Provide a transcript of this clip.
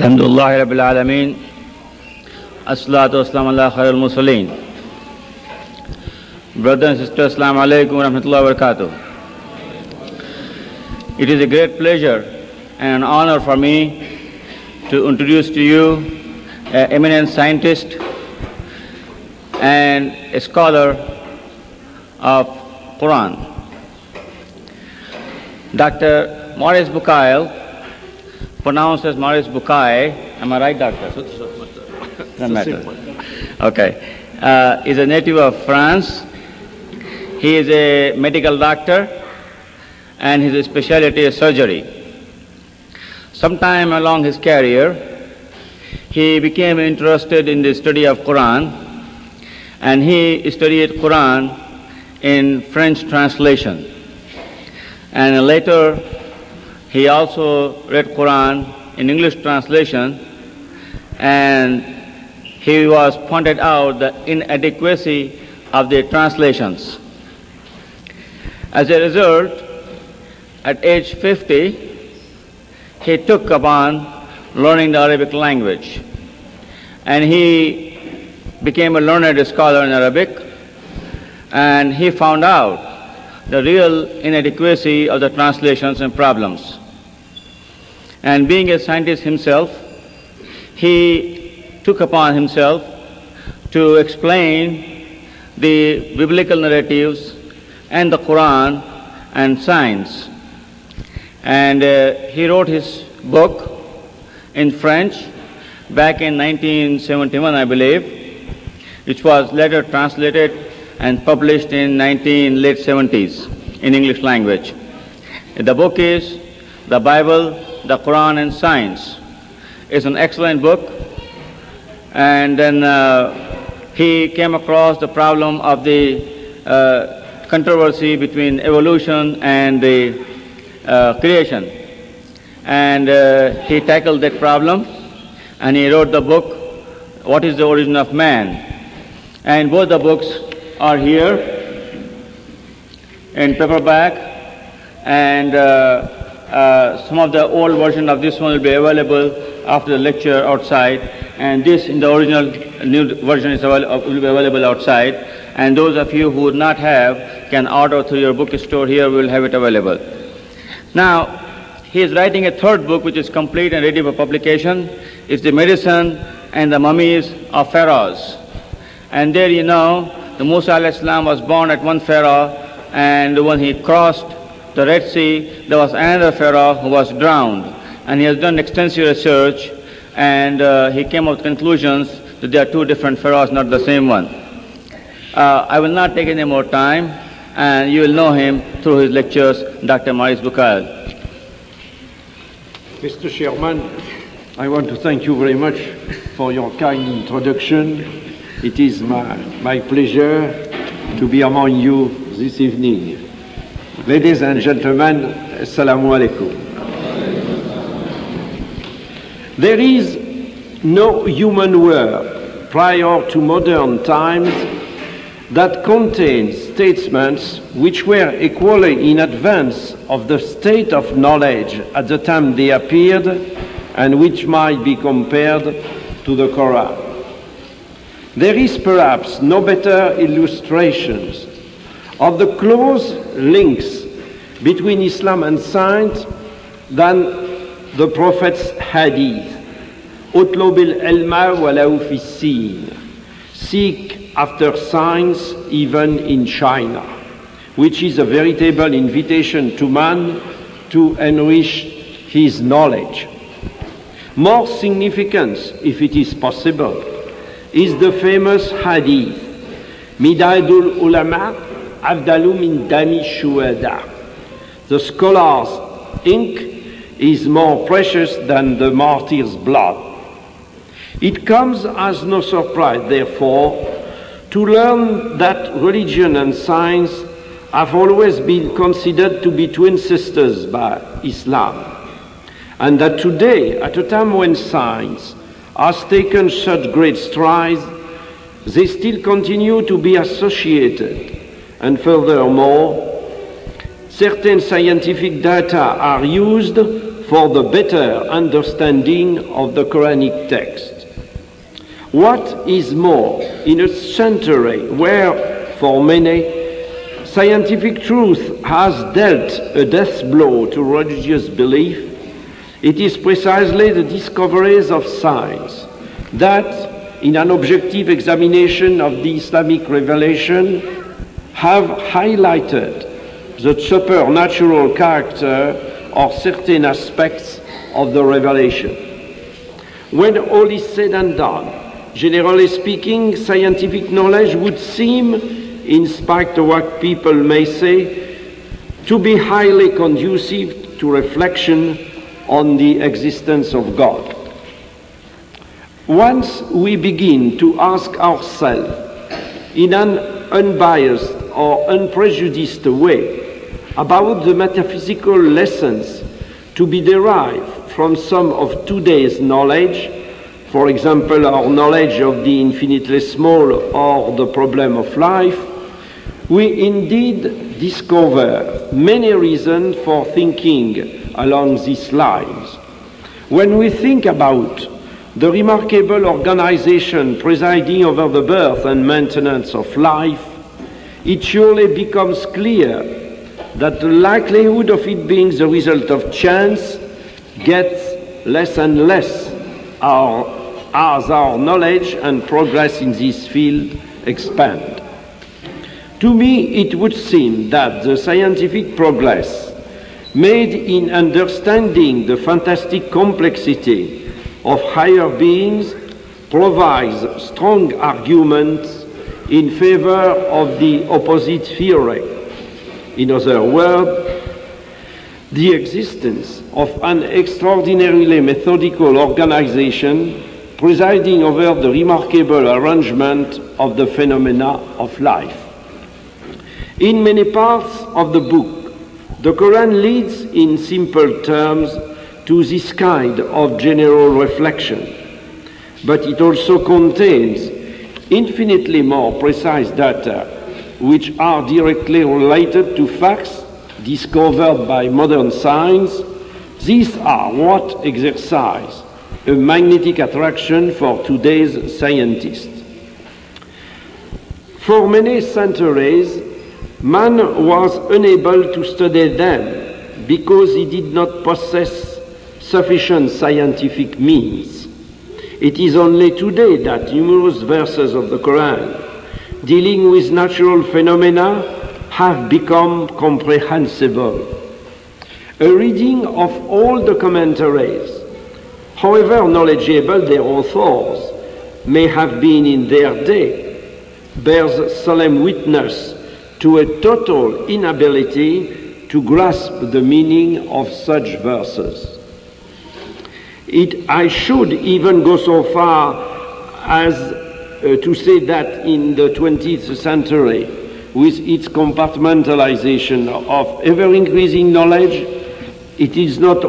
Alhamdulillah Rabbil Alameen. As-salatu was-salamu ala khairil mursaleen. Brothers and sisters, Assalamu alaikum wa rahmatullahi wa barakatuh. It is a great pleasure and an honor for me to introduce to you an eminent scientist and a scholar of Quran, Dr. Maurice Bucaille, pronounced as Maurice Bucaille. Am I right, doctor? Doesn't matter. Okay. Is a native of France. He is a medical doctor and his specialty is surgery. Sometime along his career, he became interested in the study of Quran, and he studied Quran in French translation. And later, he also read Quran in English translation, and he was pointed out the inadequacy of the translations. As a result, at age 50, he took upon learning the Arabic language, and he became a learned scholar in Arabic, and he found out the real inadequacy of the translations and problems. And being a scientist himself, he took upon himself to explain the biblical narratives and the Quran and science. And he wrote his book in French back in 1971, I believe, which was later translated and published in late 70s in English language. The book is The Bible, the Quran and Science. It's an excellent book. And then he came across the problem of the controversy between evolution and the creation. And he tackled that problem, and he wrote the book, What is the Origin of Man? And both the books are here in paperback, and some of the old version of this one will be available after the lecture outside, and this in the original new version will be available outside, and those of you who would not have can order through your bookstore. Here we will have it available. Now he is writing a third book which is complete and ready for publication. It's the Medicine and the Mummies of Pharaohs. And there you know the Musa alayhi salam was born at one Pharaoh, and when he crossed the Red Sea, there was another Pharaoh who was drowned. And he has done extensive research, and he came up with conclusions that there are two different pharaohs, not the same one. I will not take any more time, and you will know him through his lectures, Dr. Maurice Bucaille. Mr. Chairman, I want to thank you very much for your kind introduction. It is my pleasure to be among you this evening. Ladies and gentlemen, Assalamu alaikum. There is no human work prior to modern times that contains statements which were equally in advance of the state of knowledge at the time they appeared, and which might be compared to the Quran. There is perhaps no better illustrations of the close links between Islam and science than the Prophet's hadith. اطلب العلم ولو في الصين. Seek after science even in China, which is a veritable invitation to man to enrich his knowledge. More significant, if it is possible, is the famous hadith, Midadul Ulama Afdalu min Dami Shuhada. The scholar's ink is more precious than the martyr's blood. It comes as no surprise, therefore, to learn that religion and science have always been considered to be twin sisters by Islam, and that today, at a time when science has taken such great strides, they still continue to be associated. And furthermore, certain scientific data are used for the better understanding of the Quranic text. What is more, in a century where, for many, scientific truth has dealt a death blow to religious belief, it is precisely the discoveries of science that, in an objective examination of the Islamic revelation, have highlighted the supernatural character of certain aspects of the revelation. When all is said and done, generally speaking, scientific knowledge would seem, in spite of what people may say, to be highly conducive to reflection on the existence of God. Once we begin to ask ourselves in an unbiased or unprejudiced way about the metaphysical lessons to be derived from some of today's knowledge, for example, our knowledge of the infinitely small or the problem of life, we indeed discover many reasons for thinking along these lines. When we think about the remarkable organization presiding over the birth and maintenance of life, it surely becomes clear that the likelihood of it being the result of chance gets less and less as our knowledge and progress in this field expand. To me, it would seem that the scientific progress made in understanding the fantastic complexity of higher beings provides strong arguments in favor of the opposite theory. In other words, the existence of an extraordinarily methodical organization presiding over the remarkable arrangement of the phenomena of life. In many parts of the book, the Quran leads in simple terms to this kind of general reflection, but it also contains infinitely more precise data which are directly related to facts discovered by modern science. These are what exercise a magnetic attraction for today's scientists. For many centuries, man was unable to study them because he did not possess sufficient scientific means. It is only today that numerous verses of the Quran dealing with natural phenomena have become comprehensible. A reading of all the commentaries, however knowledgeable their authors may have been in their day, bears solemn witness to a total inability to grasp the meaning of such verses. I should even go so far as to say that in the 20th century, with its compartmentalization of ever-increasing knowledge, it is not